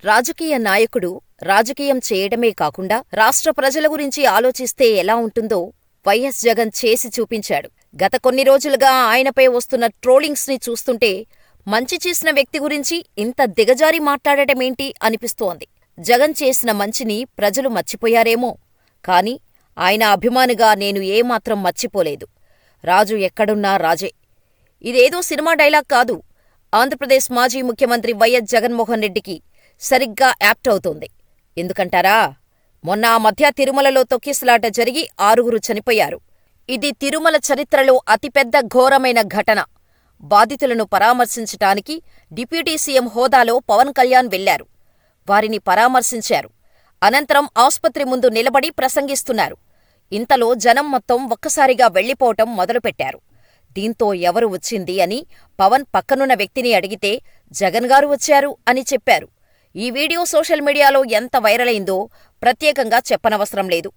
రాజకీయ నాయకుడు రాజకీయం చేయడమే కాకుండా రాష్ట్ర ప్రజల గురించి ఆలోచిస్తే ఎలా ఉంటుందో వైఎస్ జగన్ చేసి చూపించాడు. గత కొన్ని రోజులుగా ఆయనపై వస్తున్న ట్రోలింగ్స్ ని చూస్తుంటే మంచి చేసిన వ్యక్తి గురించి ఇంత దిగజారి మాట్లాడటమేంటి అనిపిస్తోంది. జగన్ చేసిన మంచిని ప్రజలు మర్చిపోయారేమో, కాని ఆయన అభిమానిగా నేను ఏమాత్రం మర్చిపోలేదు. రాజు ఎక్కడున్నా రాజే. ఇదేదో సినిమా డైలాగ్ కాదు. ఆంధ్రప్రదేశ్ మాజీ ముఖ్యమంత్రి వైఎస్ జగన్మోహన్ రెడ్డికి సరిగ్గా యాప్ట్ అవుతోంది. ఎందుకంటారా? మొన్న ఆ మధ్య తిరుమలలో తొక్కిసలాట జరిగి 6 చనిపోయారు. ఇది తిరుమల చరిత్రలో అతిపెద్ద ఘోరమైన ఘటన. బాధితులను పరామర్శించటానికి డిప్యూటీ సీఎం హోదాలో పవన్ కళ్యాణ్ వెళ్లారు. వారిని పరామర్శించారు. అనంతరం ఆస్పత్రి ముందు నిలబడి ప్రసంగిస్తున్నారు. ఇంతలో జనం మొత్తం ఒక్కసారిగా వెళ్లిపోవటం మొదలుపెట్టారు. దీంతో ఎవరు వచ్చింది అని పవన్ పక్కనున్న వ్యక్తిని అడిగితే జగన్గారు వచ్చారు అని చెప్పారు. ఈ వీడియో సోషల్ మీడియాలో ఎంత వైరల్ అయిందో ప్రత్యేకంగా చెప్పనవసరం లేదు.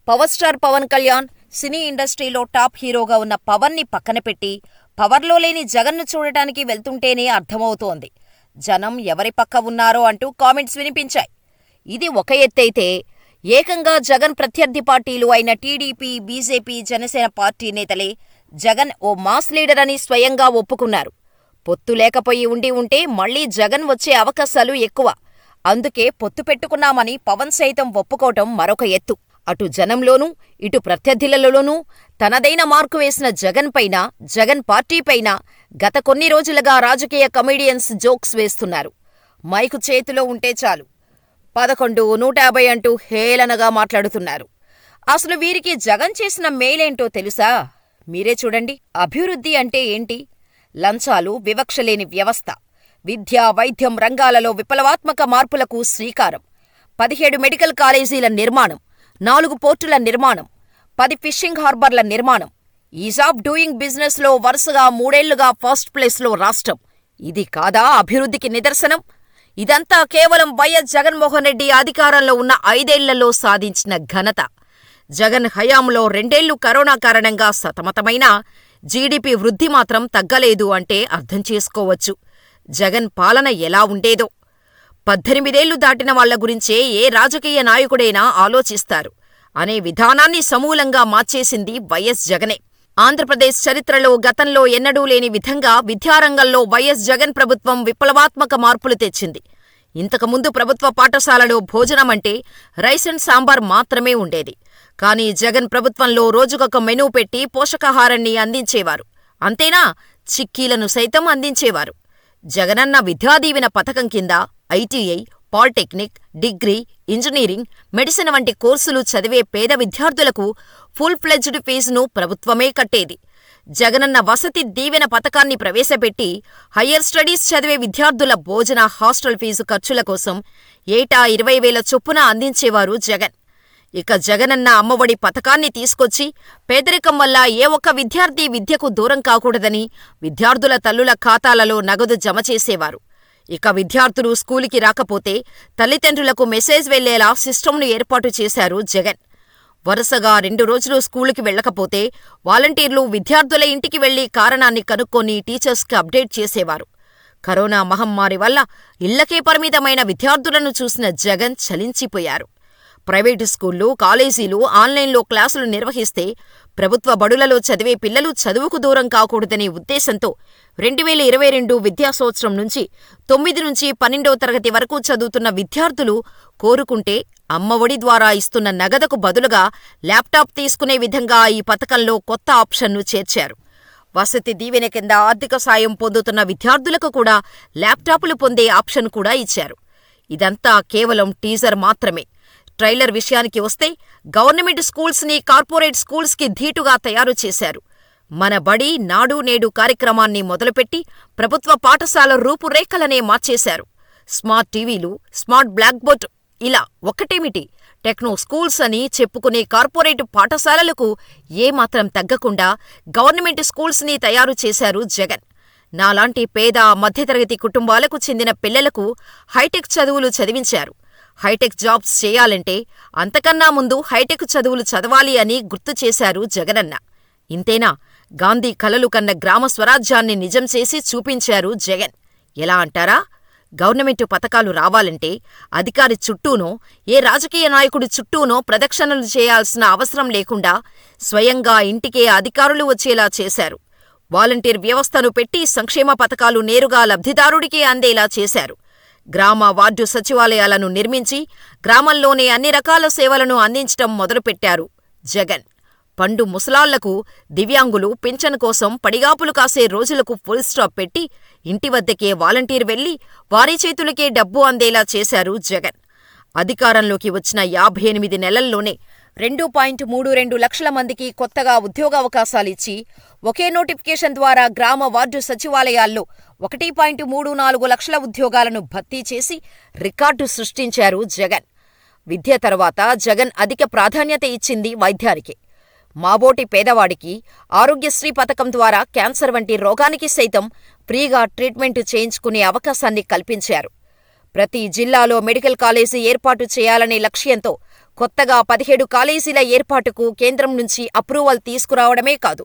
పవర్ స్టార్ పవన్ కళ్యాణ్ సినీ ఇండస్ట్రీలో టాప్ హీరోగా ఉన్న పవన్ని పక్కనపెట్టి పవర్లో లేని జగన్ను చూడటానికి వెళ్తుంటేనే అర్థమవుతోంది జనం ఎవరి పక్క ఉన్నారో అంటూ కామెంట్స్ వినిపించాయి. ఇది ఒక ఎత్తైతే, ఏకంగా జగన్ ప్రత్యర్థి పార్టీలు అయిన టీడీపీ, బీజేపీ, జనసేన పార్టీ నేతలే జగన్ ఓ మాస్ లీడర్ అని స్వయంగా ఒప్పుకున్నారు. పొత్తు లేకపోయి ఉంటే మళ్లీ జగన్ వచ్చే అవకాశాలు ఎక్కువ. అందుకే పొత్తు పెట్టుకున్నామని పవన్ సైతం ఒప్పుకోవటం మరొక ఎత్తు. అటు జనంలోనూ ఇటు ప్రత్యర్థులలోనూ తనదైన మార్కు వేసిన జగన్ పైన, జగన్ పార్టీపైన గత కొన్ని రోజులుగా రాజకీయ కమెడియన్స్ జోక్స్ వేస్తున్నారు. మైకు చేతిలో ఉంటే చాలు 11, 150 అంటూ హేళనగా మాట్లాడుతున్నారు. అసలు వీరికి జగన్ చేసిన మేలేంటో తెలుసా? మీరే చూడండి. అభివృద్ధి అంటే ఏంటి? లంచాలు, వివక్షలేని వ్యవస్థ, విద్య, వైద్యం రంగాలలో విప్లవాత్మక మార్పులకు శ్రీకారం, 17 మెడికల్ కాలేజీల నిర్మాణం, 4 పోర్టుల నిర్మాణం, 10 ఫిషింగ్ హార్బర్ల నిర్మాణం, ఈజ్ ఆఫ్ డూయింగ్ బిజినెస్లో వరుసగా 3 ఏళ్లుగా ఫస్ట్ ప్లేస్లో రాష్ట్రం. ఇది కాదా అభివృద్ధికి నిదర్శనం? ఇదంతా కేవలం వైఎస్ జగన్మోహన్ రెడ్డి అధికారంలో ఉన్న 5 ఏళ్లలో సాధించిన ఘనత. జగన్ హయాంలో 2 ఏళ్లు కరోనా కారణంగా సతమతమైనా జీడీపీ వృద్ధి మాత్రం తగ్గలేదు అంటే అర్థం చేసుకోవచ్చు జగన్ పాలన ఎలా ఉండేదో. 18 ఏళ్లు దాటిన వాళ్ల గురించే ఏ రాజకీయ నాయకుడైనా ఆలోచిస్తారు అనే విధానాన్ని సమూలంగా మార్చేసింది వైఎస్ జగనే. ఆంధ్రప్రదేశ్ చరిత్రలో గతంలో ఎన్నడూ లేని విధంగా విద్యారంగంలో వైఎస్ జగన్ ప్రభుత్వం విప్లవాత్మక మార్పులు తెచ్చింది. ఇంతకుముందు ప్రభుత్వ పాఠశాలలో భోజనమంటే రైస్ అండ్ సాంబార్ మాత్రమే ఉండేది. కానీ జగన్ ప్రభుత్వంలో రోజుకొక మెనూ పెట్టి పోషకాహారాన్ని అందించేవారు. అంతేనా, చిక్కీలను సైతం అందించేవారు. జగనన్న విద్యాదీవెన పథకం కింద ITI, polytechnic, degree, engineering, medicine వంటి కోర్సులు చదివే పేద విద్యార్థులకు ఫుల్ ఫ్లెడ్జ్డ్ ఫీజును ప్రభుత్వమే కట్టేది. జగనన్న వసతి దీవెన పథకాన్ని ప్రవేశపెట్టి హయ్యర్ స్టడీస్ చదివే విద్యార్థుల భోజన, హాస్టల్ ఫీజు ఖర్చుల కోసం ఏటా 20,000 చొప్పున అందించేవారు జగన్. ఇక జగనన్న అమ్మఒడి పథకాన్ని తీసుకొచ్చి పేదరికం వల్ల ఏ ఒక్క విద్యార్థి విద్యకు దూరం కాకూడదని విద్యార్థుల తల్లుల ఖాతాలలో నగదు జమ చేసేవారు. ఇక విద్యార్థులు స్కూలుకి రాకపోతే తల్లిదండ్రులకు మెసేజ్ వెళ్లేలా సిస్టమ్ను ఏర్పాటు చేశారు జగన్. వరుసగా 2 రోజులు స్కూలుకి వెళ్లకపోతే వాలంటీర్లు విద్యార్థుల ఇంటికి వెళ్లి కారణాన్ని కనుక్కొని టీచర్స్కి అప్డేట్ చేసేవారు. కరోనా మహమ్మారి వల్ల ఇళ్లకే పరిమితమైన విద్యార్థులను చూసిన జగన్ చలించిపోయారు. ప్రైవేటు స్కూళ్లు, కాలేజీలు ఆన్లైన్లో క్లాసులు నిర్వహిస్తే ప్రభుత్వ బడులలో చదివే పిల్లలు చదువుకు దూరం కాకూడదనే ఉద్దేశంతో 2022 విద్యా సంవత్సరం నుంచి 9 నుంచి 12వ తరగతి వరకు చదువుతున్న విద్యార్థులు కోరుకుంటే అమ్మఒడి ద్వారా ఇస్తున్న నగదుకు బదులుగా ల్యాప్టాప్ తీసుకునే విధంగా ఈ పథకంలో కొత్త ఆప్షన్ను చేర్చారు. వసతి దీవెన కింద ఆర్థిక సాయం పొందుతున్న విద్యార్థులకు కూడా ల్యాప్టాపులు పొందే ఆప్షన్ కూడా ఇచ్చారు. ఇదంతా కేవలం టీజర్ మాత్రమే. ట్రైలర్ విషయానికి వస్తే గవర్నమెంట్ స్కూల్స్ని కార్పొరేట్ స్కూల్స్కి ధీటుగా తయారు చేశారు. మన బడి నాడు నేడు కార్యక్రమాన్ని మొదలుపెట్టి ప్రభుత్వ పాఠశాల రూపురేఖలనే మార్చేశారు. స్మార్ట్ టీవీలు, స్మార్ట్ బ్లాక్ బోర్డ్, ఇలా ఒక్కటేమిటి, టెక్నో స్కూల్స్ అని చెప్పుకునే కార్పొరేట్ పాఠశాలలకు ఏమాత్రం తగ్గకుండా గవర్నమెంట్ స్కూల్స్ని తయారు చేశారు జగన్. నాలాంటి పేద, మధ్యతరగతి కుటుంబాలకు చెందిన పిల్లలకు హైటెక్ చదువులు చదివించారు. హైటెక్ జాబ్స్ చేయాలంటే అంతకన్నా ముందు హైటెక్ చదువులు చదవాలి అని గుర్తు చేశారు జగనన్న. ఇంతేనా, గాంధీ కలలు కన్న గ్రామ స్వరాజ్యాన్ని నిజం చేసి చూపించారు జగన్. ఎలా అంటారా? గవర్నమెంటు పథకాలు రావాలంటే అధికారి చుట్టూనో, ఏ రాజకీయ నాయకుడి చుట్టూనో ప్రదక్షిణలు చేయాల్సిన అవసరం లేకుండా స్వయంగా ఇంటికే అధికారులు వచ్చేలా చేశారు. వాలంటీర్ వ్యవస్థను పెట్టి సంక్షేమ పథకాలు నేరుగా లబ్ధిదారుడికే అందేలా చేశారు. గ్రామ, వార్డు సచివాలయాలను నిర్మించి గ్రామంలోనే అన్ని రకాల సేవలను అందించటం మొదలుపెట్టారు జగన్. పండు ముసలాళ్లకు, దివ్యాంగులు పింఛను కోసం పడిగాపులు కాసే రోజులకు ఫుల్ స్టాప్ పెట్టి ఇంటి వద్దకే వాలంటీర్ వెళ్లి వారి చేతులకే డబ్బు అందేలా చేశారు జగన్. అధికారంలోకి వచ్చిన 58 నెలల్లోనే 2.32 లక్షల మందికి కొత్తగా ఉద్యోగావకాశాలిచ్చి ఒకే నోటిఫికేషన్ ద్వారా గ్రామ, వార్డు సచివాలయాల్లో 1.34 లక్షల ఉద్యోగాలను భర్తీ చేసి రికార్డు సృష్టించారు జగన్. విద్య తర్వాత జగన్ అధిక ప్రాధాన్యత ఇచ్చింది వైద్యానికే. మాబోటి పేదవాడికి ఆరోగ్యశ్రీ పథకం ద్వారా క్యాన్సర్ వంటి రోగానికి సైతం ఫ్రీగా ట్రీట్మెంట్ చేయించుకునే అవకాశాన్ని కల్పించారు. ప్రతి జిల్లాలో మెడికల్ కాలేజీ ఏర్పాటు చేయాలనే లక్ష్యంతో కొత్తగా 17 కాలేజీల ఏర్పాటుకు కేంద్రం నుంచి అప్రూవల్ తీసుకురావడమే కాదు,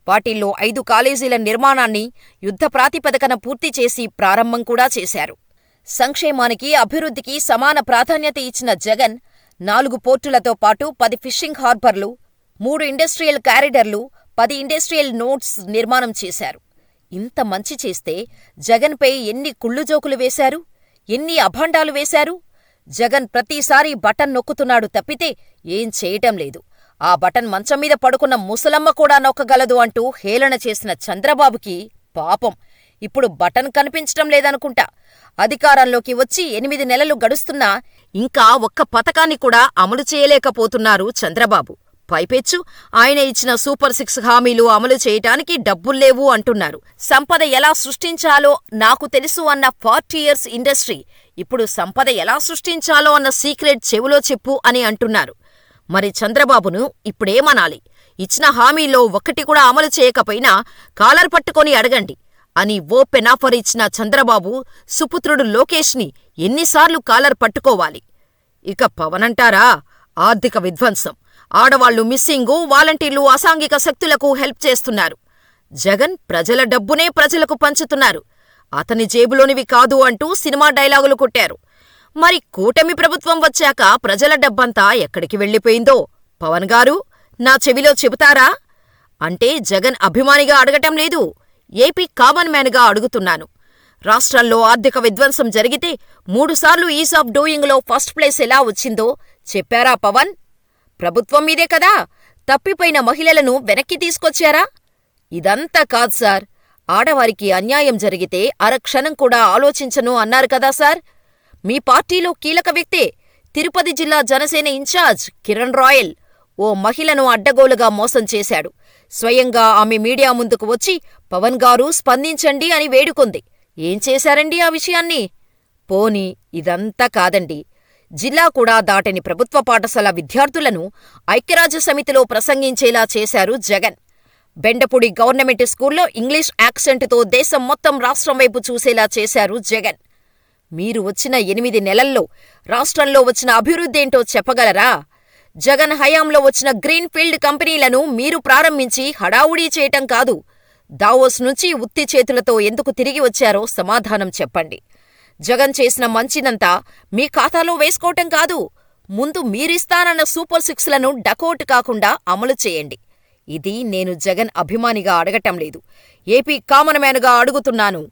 వాటిల్లో 5 కాలేజీల నిర్మాణాన్ని యుద్ధ ప్రాతిపదికన పూర్తి చేసి ప్రారంభం కూడా చేశారు. సంక్షేమానికి, అభివృద్ధికి సమాన ప్రాధాన్యత ఇచ్చిన జగన్ 4 పోర్టులతో పాటు 10 ఫిషింగ్ హార్బర్లు, 3 ఇండస్ట్రియల్ కారిడార్లు, 10 ఇండస్ట్రియల్ నోడ్స్ నిర్మాణం చేశారు. ఇంత మంచి చేస్తే జగన్పై ఎన్ని కుళ్ళుజోకులు వేశారు, ఎన్ని అభాండాలు వేశారు. జగన్ ప్రతిసారీ బటన్ నొక్కుతున్నాడు తప్పితే ఏం చేయటం లేదు. ఆ బటన్ మంచం మీద పడుకున్న ముసలమ్మ కూడా నొక్కగలదు అంటూ హేళన చేసిన చంద్రబాబుకి పాపం ఇప్పుడు బటన్ కనిపించటం లేదనుకుంటా. అధికారంలోకి వచ్చి 8 నెలలు గడుస్తున్నా ఇంకా ఒక్క పథకాన్ని కూడా అమలు చేయలేకపోతున్నారు చంద్రబాబు. పైపెచ్చు ఆయన ఇచ్చిన సూపర్ 6 హామీలు అమలు చేయటానికి డబ్బుల్లేవు అంటున్నారు. సంపద ఎలా సృష్టించాలో నాకు తెలుసు అన్న 40 ఇయర్స్ ఇండస్ట్రీ ఇప్పుడు సంపద ఎలా సృష్టించాలో అన్న సీక్రెట్ చెవిలో చెప్పు అని అంటున్నారు. మరి చంద్రబాబును ఇప్పుడేమనాలి? ఇచ్చిన హామీలో ఒక్కటి కూడా అమలు చేయకపోయినా కాలర్ పట్టుకొని అడగండి అని ఓపెన్ ఆఫర్ ఇచ్చిన చంద్రబాబు సుపుత్రుడు లోకేష్ని ఎన్నిసార్లు కాలర్ పట్టుకోవాలి? ఇక పవనంటారా? ఆర్థిక విధ్వంసం, ఆడవాళ్లు మిస్సింగు, వాలంటీర్లు అసాంఘిక శక్తులకు హెల్ప్ చేస్తున్నారు. జగన్ ప్రజల డబ్బునే ప్రజలకు పంచుతున్నారు, అతని జేబులోనివి కాదు అంటూ సినిమా డైలాగులు కొట్టారు. మరి కూటమి ప్రభుత్వం వచ్చాక ప్రజల డబ్బంతా ఎక్కడికి వెళ్ళిపోయిందో పవన్ గారు నా చెవిలో చెబుతారా? అంటే జగన్ అభిమానిగా అడగటం లేదు, ఏపీ కామన్ మ్యాన్గా అడుగుతున్నాను. రాష్ట్రంలో ఆర్థిక విధ్వంసం జరిగితే 3 సార్లు ఈజ్ ఆఫ్ డూయింగ్లో ఫస్ట్ ప్లేస్ ఎలా వచ్చిందో చెప్పారా పవన్? ప్రభుత్వం మీదే కదా. తప్పిపోయిన మహిళలను వెనక్కి తీసుకొచ్చారా? ఇదంతా కాదు సార్. ఆడవారికి అన్యాయం జరిగితే అరక్షణం కూడా ఆలోచించను అన్నారు కదా సార్. మీ పార్టీలో కీలక వ్యక్తే తిరుపతి జిల్లా జనసేన ఇన్ఛార్జ్ కిరణ్ రాయల్ ఓ మహిళను అడ్డగోలుగా మోసం చేశాడు. స్వయంగా ఆమె మీడియా ముందుకు వచ్చి పవన్ గారు స్పందించండి అని వేడుకుంది. ఏం చేశారండి ఆ విషయాన్ని? పోనీ ఇదంతా కాదండి, జిల్లా కూడా దాటని ప్రభుత్వ పాఠశాల విద్యార్థులను ఐక్యరాజ్య సమితిలో ప్రసంగించేలా చేశారు జగన్. బెండపూడి గవర్నమెంట్ స్కూల్లో ఇంగ్లీష్ యాక్సెంటుతో దేశం మొత్తం రాష్ట్రం వైపు చూసేలా చేశారు జగన్. మీరు వచ్చిన 8 నెలల్లో రాష్ట్రంలో వచ్చిన అభివృద్ధేంటో చెప్పగలరా? జగన్ హయాంలో వచ్చిన గ్రీన్ ఫీల్డ్ కంపెనీలను మీరు ప్రారంభించి హడావుడీ చేయటం కాదు, దావోస్ నుంచి ఉత్తి చేతులతో ఎందుకు తిరిగి వచ్చారో సమాధానం చెప్పండి. జగన్ చేసిన మంచినంతా మీ ఖాతాలో వేసుకోవటం కాదు, ముందు మీరిస్తానన్న సూపర్ 6లను డకౌట్ కాకుండా అమలు చేయండి. ఇది నేను జగన్ అభిమానిగా అడగటం లేదు, ఏపీ కామన్ మ్యాన్గా అడుగుతున్నాను.